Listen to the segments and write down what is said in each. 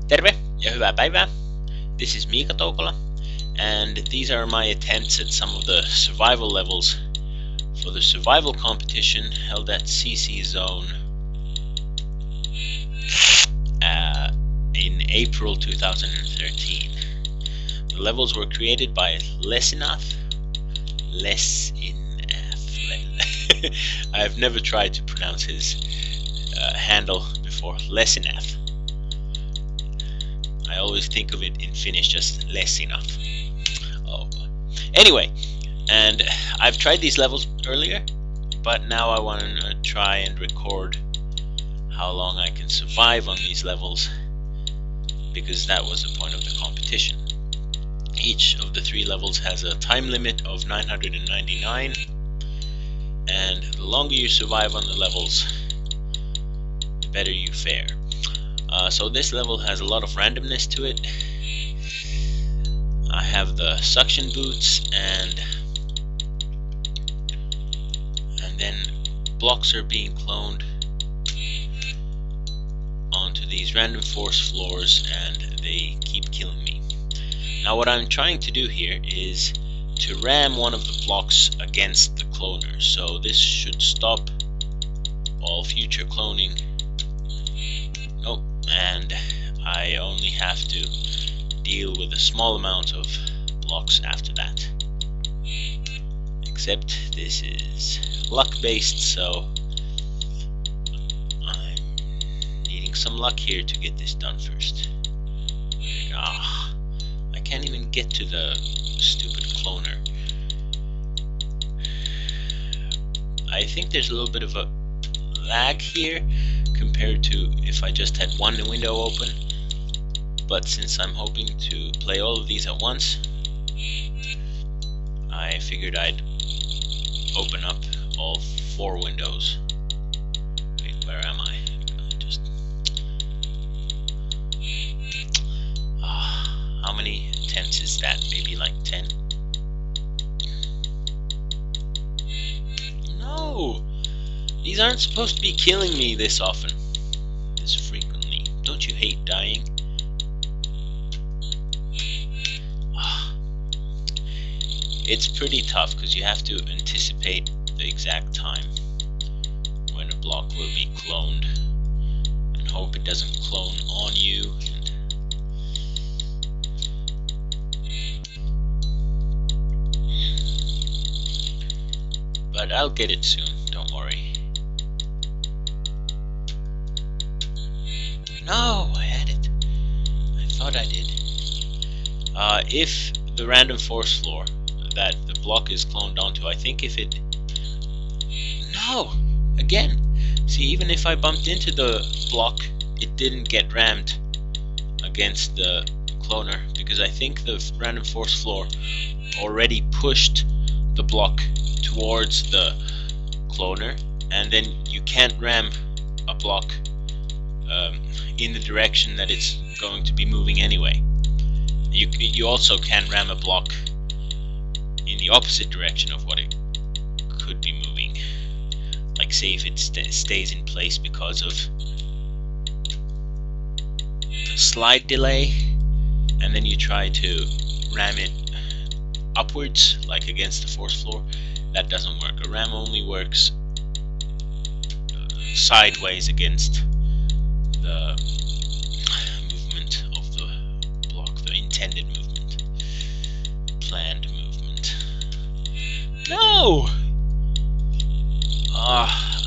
Terve ja hyvää päivää. This is Miika Toukola, and these are my attempts at some of the survival levels for the survival competition held at CC Zone in April 2013. The levels were created by Lessinath. I have never tried to pronounce his handle before. Lessinath. I always think of it in Finnish just Lessinath. Oh, anyway, and I've tried these levels earlier, but now I want to try and record how long I can survive on these levels, because that was the point of the competition. Each of the 3 levels has a time limit of 999, and the longer you survive on the levels, the better you fare. So this level has a lot of randomness to it. I have the suction boots, and then blocks are being cloned onto these random force floors, and they keep killing me. Now what I'm trying to do here is to ram one of the blocks against the cloner, so this should stop all future cloning. Nope, and I only have to deal with a small amount of blocks after that. Except this is luck based, so I'm needing some luck here to get this done first. I can't even get to the stupid cloner. I think there's a little bit of a lag here compared to if I just had one window open, but since I'm hoping to play all of these at once, I figured I'd open up all 4 windows. Wait, where am I? How many attempts is that? Maybe like 10? No! These aren't supposed to be killing me this often, this frequently. Don't you hate dying? It's pretty tough because you have to anticipate the exact time when a block will be cloned and hope it doesn't clone on you. But I'll get it soon, don't worry. No, I had it. I thought I did. If the random force floor that the block is cloned onto, I think if it... No! Again! See, even if I bumped into the block, it didn't get rammed against the cloner, because I think the random force floor already pushed the block towards the cloner, and then you can't ram a block in the direction that it's going to be moving anyway. You also can ram a block in the opposite direction of what it could be moving. Like say if it stays in place because of the slide delay, and then you try to ram it upwards, like against the force floor, that doesn't work. A ram only works sideways against the movement of the block, the intended movement, planned movement. No!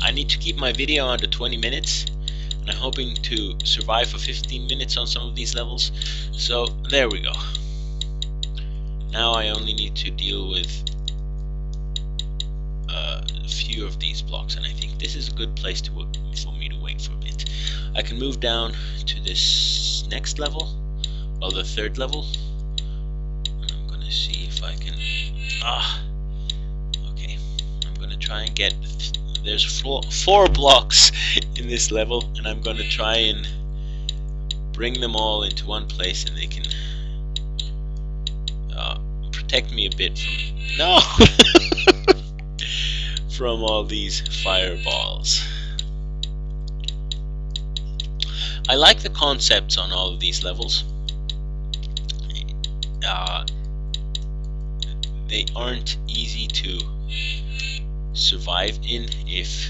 I need to keep my video under 20 minutes, and I'm hoping to survive for 15 minutes on some of these levels, so there we go. Now I only need to deal with a few of these blocks, and I think this is a good place to for me to wait for a bit. I can move down to this next level, well, the 3rd level. I'm gonna see if I can... okay. I'm gonna try and get... There's 4 blocks in this level, and I'm gonna try and bring them all into one place, and they can protect me a bit from... No! from all these fireballs. I like the concepts on all of these levels. They aren't easy to survive in if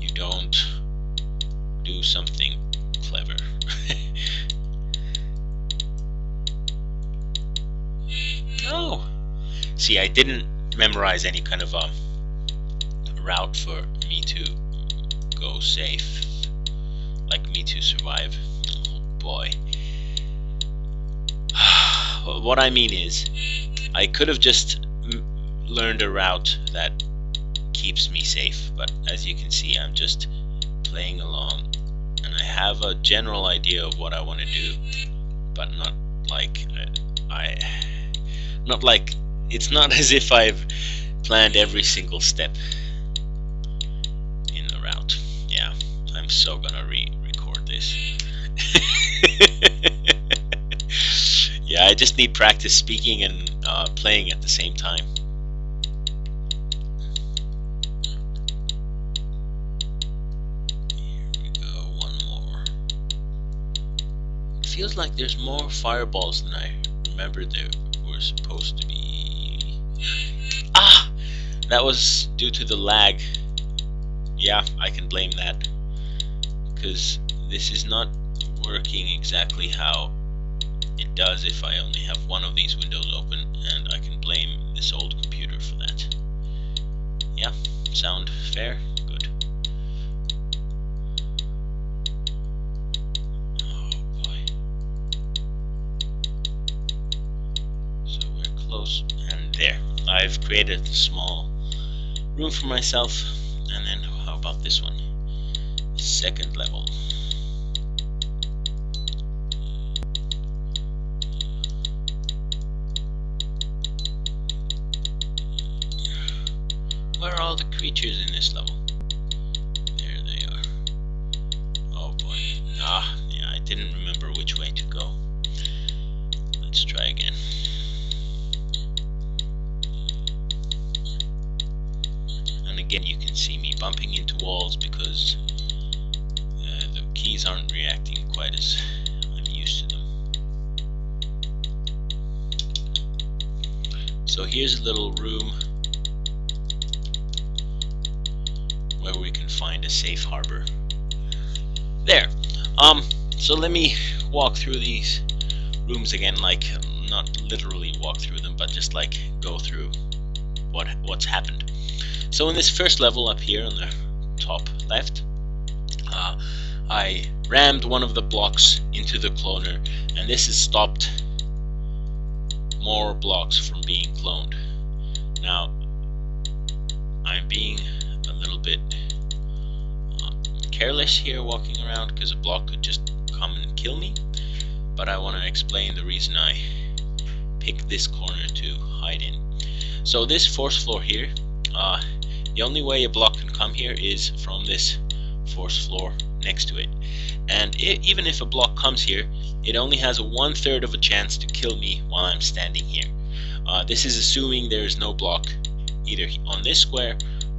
you don't do something clever. No! See, I didn't memorize any kind of route for me to go safe, like me to survive. Oh boy. What I mean is, I could have just learned a route that keeps me safe, but as you can see, I'm just playing along, and I have a general idea of what I want to do, but not like it's not as if I've planned every single step in the route. Yeah, I'm so gonna re-record this. Yeah, I just need practice speaking and playing at the same time. Here we go, one more. It feels like there's more fireballs than I remember there were supposed to be. Ah! That was due to the lag. Yeah, I can blame that, because this is not working exactly how it does if I only have one of these windows open, and I can blame this old computer for that. Yeah, sound fair? Good. Oh boy. So we're close, and there. I've created a small room for myself, and then how about this one? Second level. Where are all the creatures in this level? There they are. Oh boy. Ah, yeah, I didn't remember which way to go. Let's try again. And again, you can see me bumping into walls because the keys aren't reacting quite as I'm used to them. So here's a little room where we can find a safe harbor. There. So let me walk through these rooms again, like not literally walk through them, but just like go through what's happened. So in this first level up here on the top left, I rammed one of the blocks into the cloner, and this has stopped more blocks from being cloned. Now I'm being a little bit careless here walking around, because a block could just come and kill me, but I want to explain the reason I picked this corner to hide in. So this force floor here, the only way a block can come here is from this force floor next to it, and even if a block comes here, it only has a 1/3 of a chance to kill me while I'm standing here. This is assuming there is no block either on this square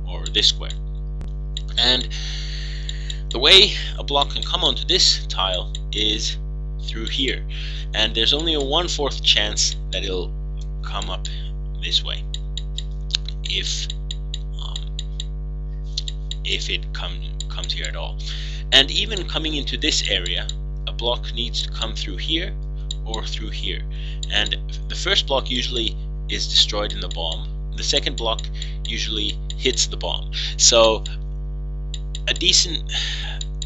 or this square. And the way a block can come onto this tile is through here, and there's only a 1/4 chance that it'll come up this way if it comes here at all. And even coming into this area, a block needs to come through here or through here, and the first block usually is destroyed in the bomb. The second block usually hits the bomb. So a decent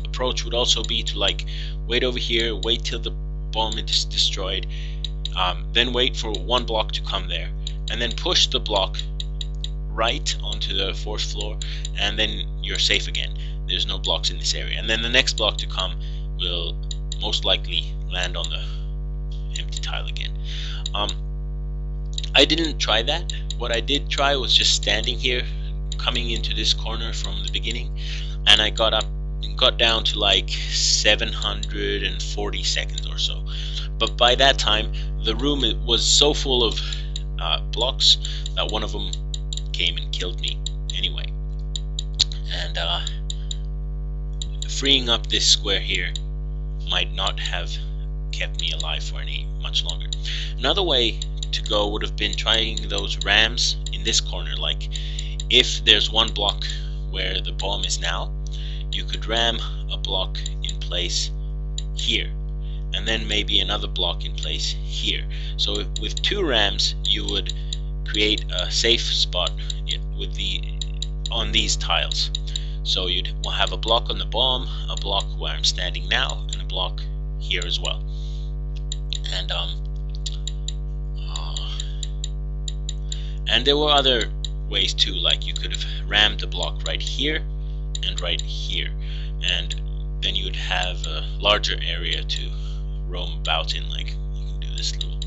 approach would also be to like wait over here, wait till the bomb is destroyed, then wait for one block to come there, and then push the block right onto the force floor, and then you're safe again. There's no blocks in this area, and then the next block to come will most likely land on the empty tile again. I didn't try that. What I did try was just standing here, coming into this corner from the beginning, and I got down to like 740 seconds or so. But by that time, the room was so full of blocks that one of them came and killed me anyway. And freeing up this square here might not have kept me alive for any much longer. Another way to go would have been trying those rams in this corner. Like if there's one block where the bomb is now, you could ram a block in place here, and then maybe another block in place here. So with two rams you would create a safe spot with on these tiles. So you'd have a block on the bomb, a block where I'm standing now, and a block here as well. And there were other ways too, like you could have rammed a block right here and right here, and then you would have a larger area to roam about in. Like you can do this little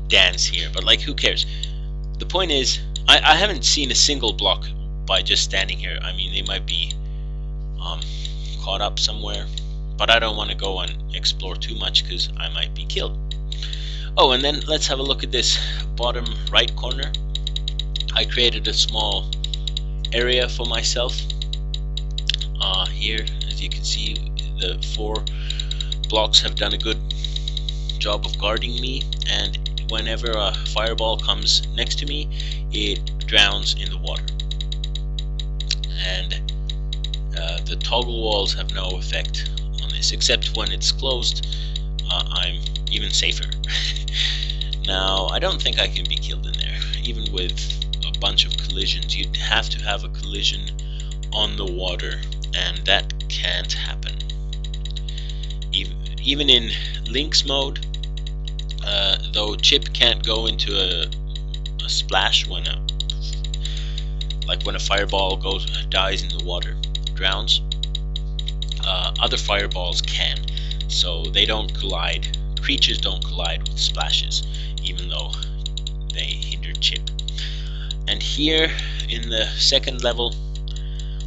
dance here, but like who cares? The point is, I haven't seen a single block by just standing here. I mean, they might be caught up somewhere, but I don't want to go and explore too much because I might be killed. Oh, and then let's have a look at this bottom right corner. I created a small area for myself. Here, as you can see, the 4 blocks have done a good job of guarding me, and whenever a fireball comes next to me, it drowns in the water. And the toggle walls have no effect on this, except when it's closed. I'm even safer. Now, I don't think I can be killed in there, even with a bunch of collisions. You'd have to have a collision on the water, and that can't happen. Even in Lynx mode, though Chip can't go into a splash when a fireball dies in the water, drowns. Other fireballs can, so they don't collide. Creatures don't collide with splashes, even though they hinder Chip. And here in the second level,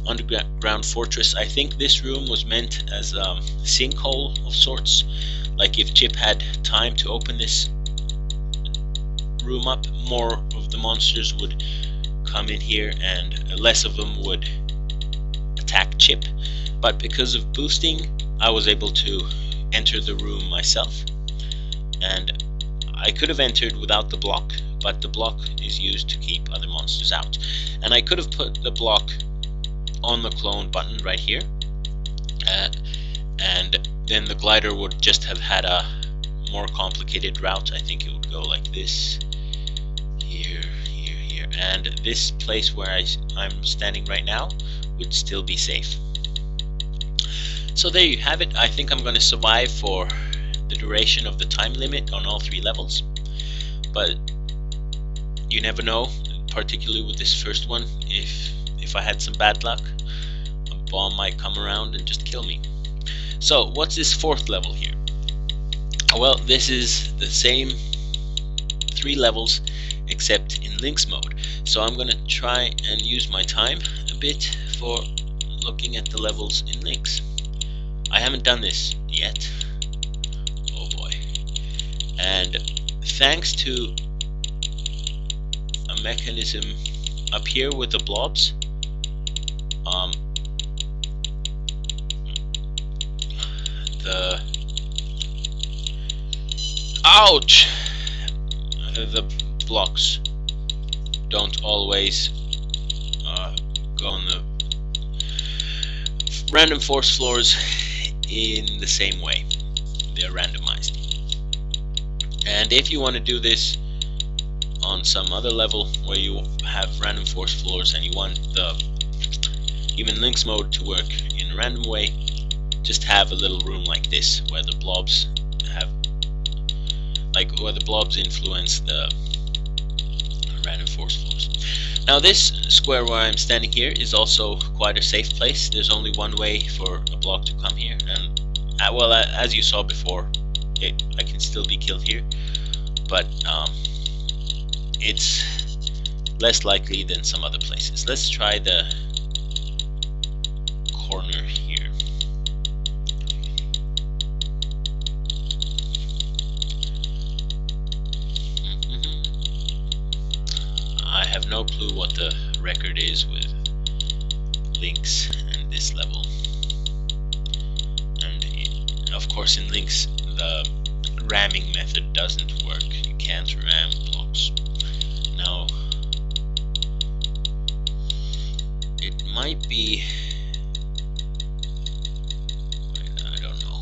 underground fortress, I think this room was meant as a sinkhole of sorts. Like if Chip had time to open this room up, more of the monsters would come in here and less of them would attack Chip. But because of boosting, I was able to enter the room myself, and I could have entered without the block, but the block is used to keep other monsters out. And I could have put the block on the clone button right here, and then the glider would just have had a more complicated route. I think it would go like this, here, here, here, and this place where I'm standing right now would still be safe. So there you have it. I think I'm going to survive for the duration of the time limit on all 3 levels, but you never know, particularly with this first one. If I had some bad luck, a bomb might come around and just kill me. So what's this 4th level here? Well, this is the same 3 levels except in Lynx mode. So I'm gonna try and use my time a bit for looking at the levels in Lynx. I haven't done this yet. Oh boy. And thanks to a mechanism up here with the blobs, ouch! The blocks don't always go on the random force floors in the same way. They're randomized. And if you want to do this on some other level where you have random force floors and you want even Lynx mode to work in a random way, just have a little room like this where the blobs influence the random force floors. Now this square where I'm standing here is also quite a safe place. There's only one way for a block to come here, and well, as you saw before, I can still be killed here, but it's less likely than some other places. Let's try the corner here. I have no clue what the record is with Lynx and this level. course, in Lynx, the ramming method doesn't work. You can't ram blocks. Now, it might be... I don't know.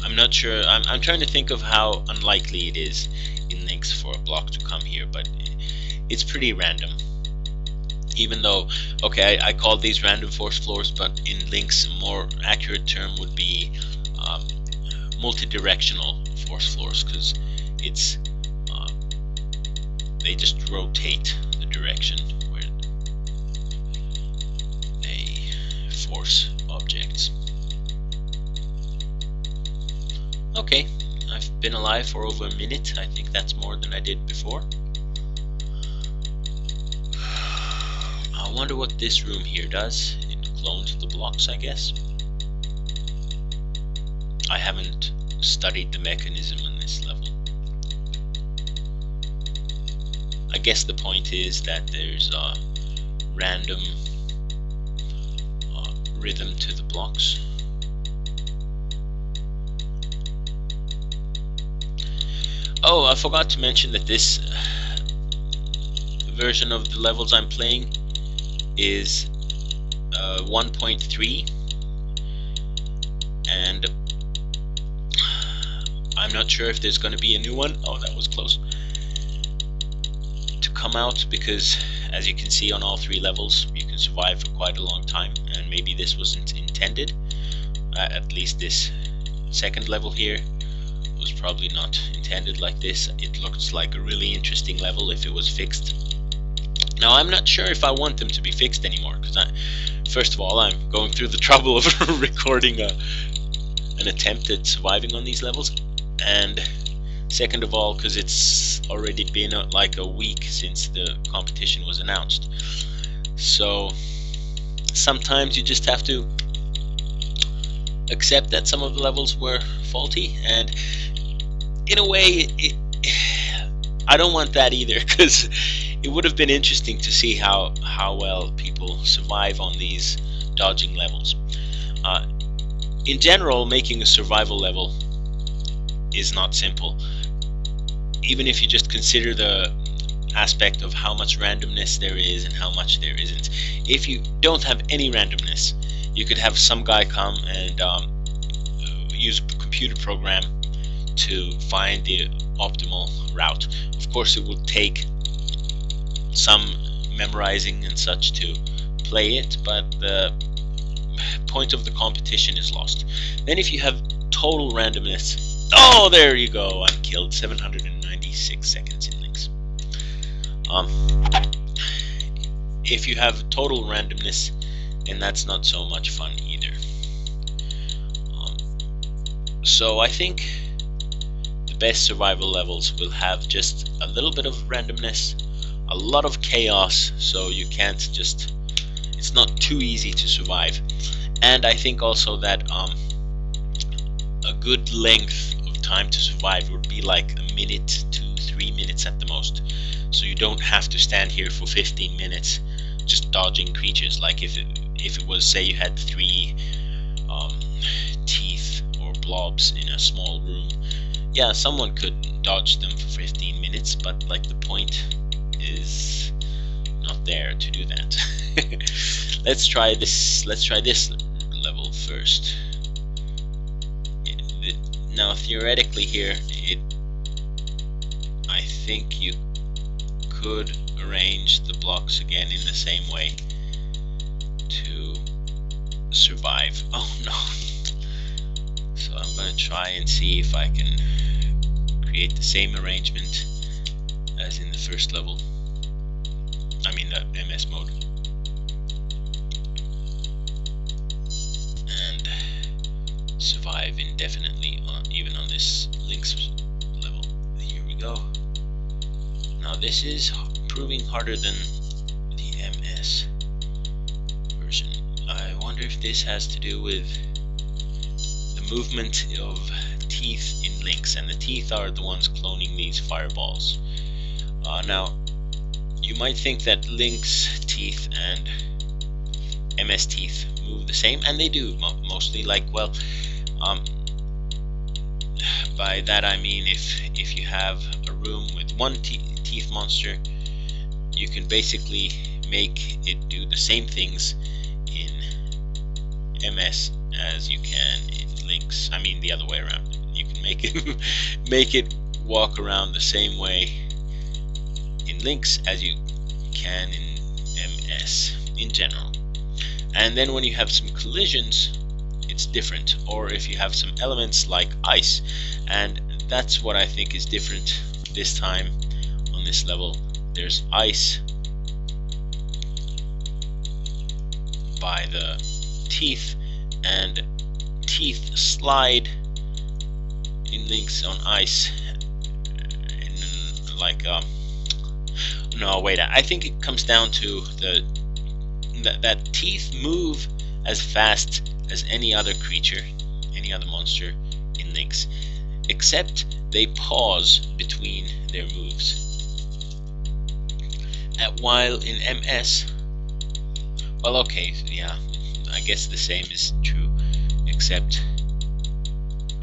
I'm not sure. I'm trying to think of how unlikely it is in Lynx for a block to come here, but it's pretty random. Even though, okay, I called these random force floors, but in Lynx, a more accurate term would be multi-directional force floors, because it's they just rotate the direction where they force objects. Okay, I've been alive for over a minute. I think that's more than I did before. I wonder what this room here does. It clones the blocks, I guess. I haven't studied the mechanism on this level. I guess the point is that there's a random rhythm to the blocks. Oh, I forgot to mention that this version of the levels I'm playing is 1.3, and I'm not sure if there's going to be a new one. Oh, that was close to come out, because as you can see on all 3 levels you can survive for quite a long time, and maybe this wasn't intended. At least this second level here was probably not intended like this. It looks like a really interesting level if it was fixed. Now, I'm not sure if I want them to be fixed anymore, because first of all, I'm going through the trouble of recording an attempt at surviving on these levels, and second of all, because it's already been like a week since the competition was announced. So sometimes you just have to accept that some of the levels were faulty, and in a way I don't want that either, because it would have been interesting to see how well people survive on these dodging levels. In general, making a survival level is not simple. Even if you just consider the aspect of how much randomness there is and how much there isn't. If you don't have any randomness, you could have some guy come and use a computer program to find the optimal route. Of course, it would take some memorizing and such to play it, but the point of the competition is lost. Then if you have total randomness, oh, there you go, I'm killed. 796 seconds in Lynx. If you have total randomness, then that's not so much fun either. So I think the best survival levels will have just a little bit of randomness, a lot of chaos, so you can't just, it's not too easy to survive. And I think also that a good length of time to survive would be like a minute to 3 minutes at the most, so you don't have to stand here for 15 minutes just dodging creatures. Like if it was, say you had 3 teeth or blobs in a small room, yeah, someone could dodge them for 15 minutes, but like the point is not there to do that. Let's try this level first. Now theoretically here, I think you could arrange the blocks again in the same way to survive. Oh no. So I'm gonna try and see if I can create the same arrangement as in the first level. I mean the MS mode. And survive indefinitely even on this Lynx level. Here we go. Now this is proving harder than the MS version. I wonder if this has to do with the movement of teeth in Lynx, and the teeth are the ones cloning these fireballs. Now you might think that Lynx teeth and MS teeth move the same, and they do mostly. Like, well, By that I mean if you have a room with one teeth monster, you can basically make it do the same things in MS as you can in Lynx. I mean the other way around. You can make it make it walk around the same way in Lynx as you can in MS in general. And then when you have some collisions, it's different. Or if you have some elements like ice, and that's what I think is different this time on this level. There's ice by the teeth, and teeth slide in Lynx on ice in like no wait, I think it comes down to that teeth move as fast as any other creature, any other monster in Lynx, except they pause between their moves. While in MS, well, okay, yeah, I guess the same is true, except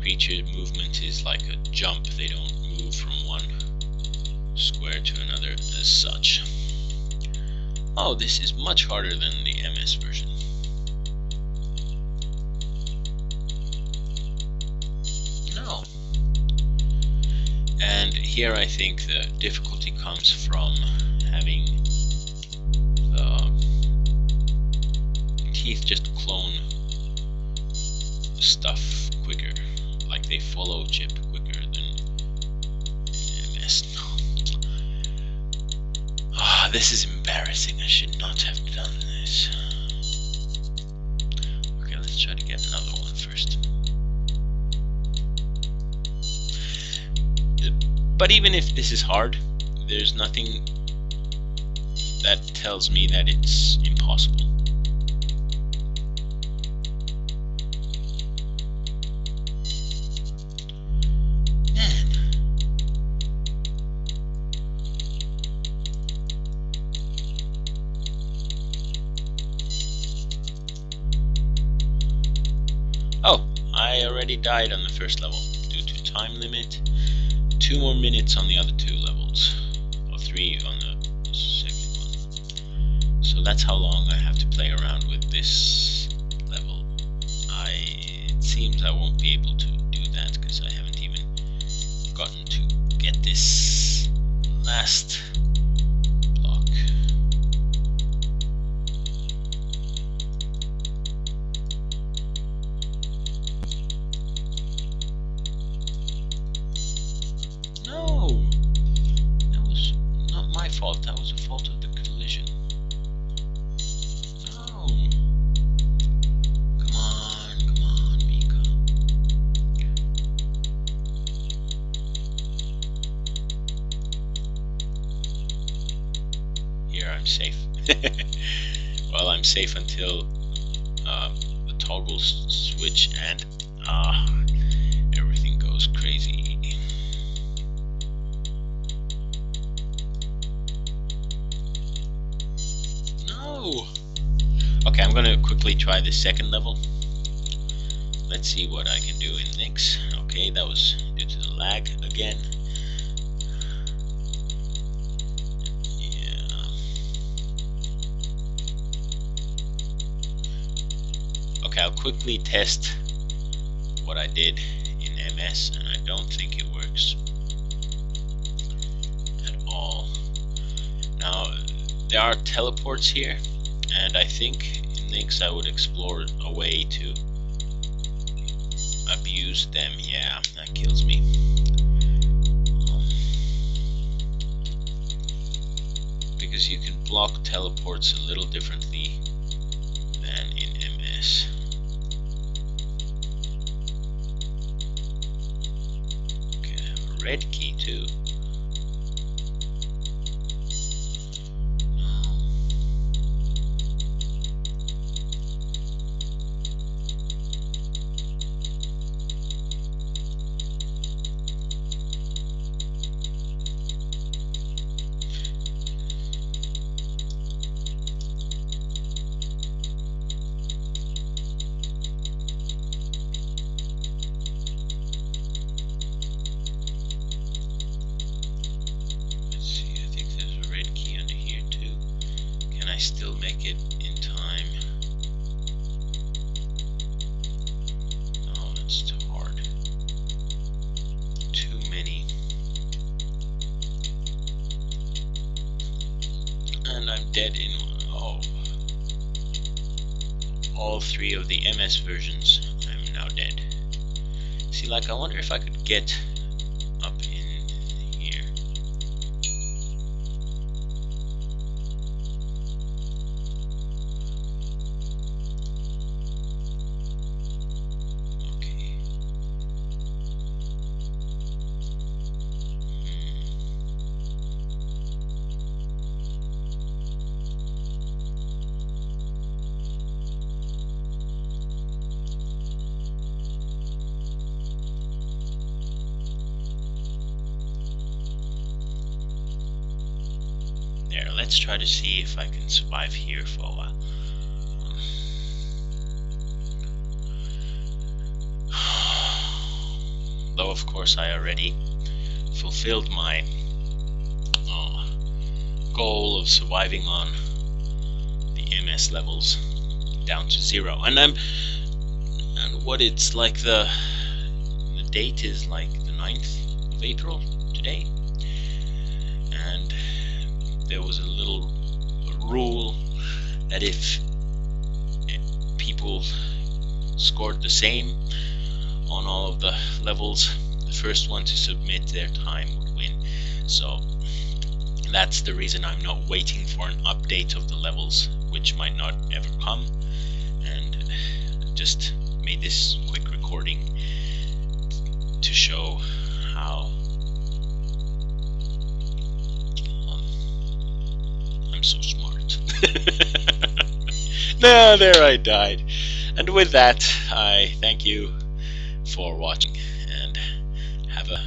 creature movement is like a jump. They don't move from one square to another as such. Oh, this is much harder than the MS version. No. And here I think the difficulty comes from having the teeth just clone stuff quicker, like they follow chip quicker than MS. Ah, this is embarrassing. I should not have done this. Okay, let's try to get another one first. But even if this is hard, there's nothing that tells me that it's impossible. Oh, I already died on the first level due to time limit. 2 more minutes on the other 2 levels, or 3 on the second one. So that's how long I have to play around with this level. It seems I won't be able to do that because I haven't even gotten to get this last block. No! That was not my fault, that was the fault of the collision. No! Come on, Mika. Here I'm safe. Well, I'm safe until the toggles switch and everything goes crazy. Okay, I'm gonna quickly try the second level. Let's see what I can do in Lynx. Okay, that was due to the lag again. Yeah. Okay, I'll quickly test what I did in MS, and I don't think it works at all. Now, there are teleports here, and I think in Lynx I would explore a way to abuse them. Yeah, that kills me. Because you can block teleports a little differently than in MS. Okay, I have a red key too. dead in all three of the MS versions. I'm now dead. See, like, I wonder if I could get up in here. Okay. There, let's try to see if I can survive here for a while. Though, of course, I already fulfilled my goal of surviving on the MS levels down to 0. And what it's like, the date is like the 9th of April today. And there was a little rule that if people scored the same on all of the levels, the first one to submit their time would win. So that's the reason I'm not waiting for an update of the levels, which might not ever come, and just made this quick recording to show how I'm so smart. No, there I died. And with that, I thank you for watching, and have a